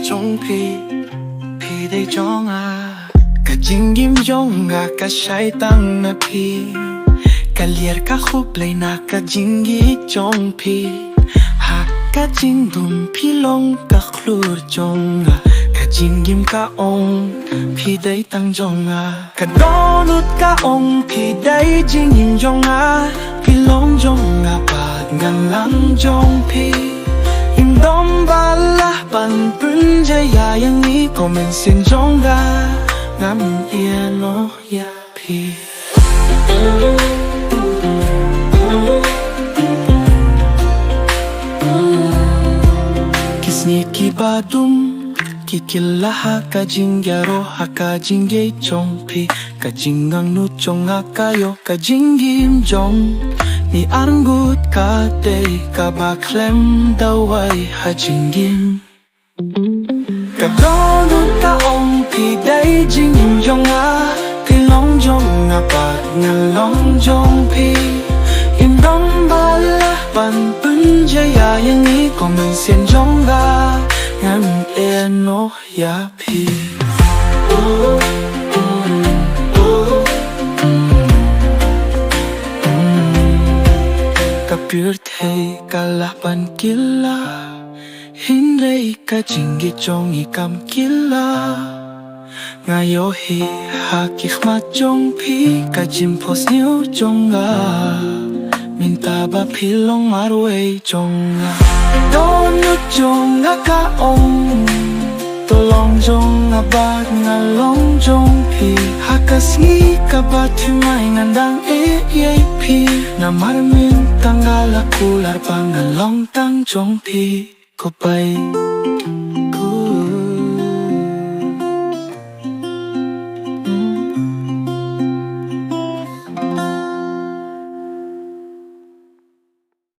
จงพี่ได้จองก็จิงยิ้มยงก็ใช้ตังนะพี่ก็เลียดก็คุบเลยนะก็จิงยิ้มจงพี่หากก็จิงดุมพี่ลงก็คลูดจงก็จิงยิ้มก็องพี่ได้ตังจงก็โดนลุดก็องพี่ได้จิงยิ้มจงพี่ลงจงปาดงันหลังจงพี่อิ่มดมบาละปันปืนจะยาอย่างนี้ก็มันเสียงจงงามเอียโนยาพี่Kisniki badum kikila haka jingyaro haka jingye chongpi ka jingang nu chonga kayo ka jingim jong ni arngut ka te ka baklem dawai ha jingim ka donut ka ong pi dai jingim jonga pi long jonga pa nga long jong pi im dong bala pan pun jaya yang ni ko men sien jonga ngam eno ya pi kapir thei kalapan killa hinrei ka jingi chongi kam killa ngayo hi hakik ma chong pi ka jim pos niu chonga minta ba pilong marwe chonga donu chonga ka ong tolong chonga ba nga long chong pi hakas ngi ka ba thumai ngandang pi na marmin tangala kular pa nga long tang chong pi ko pai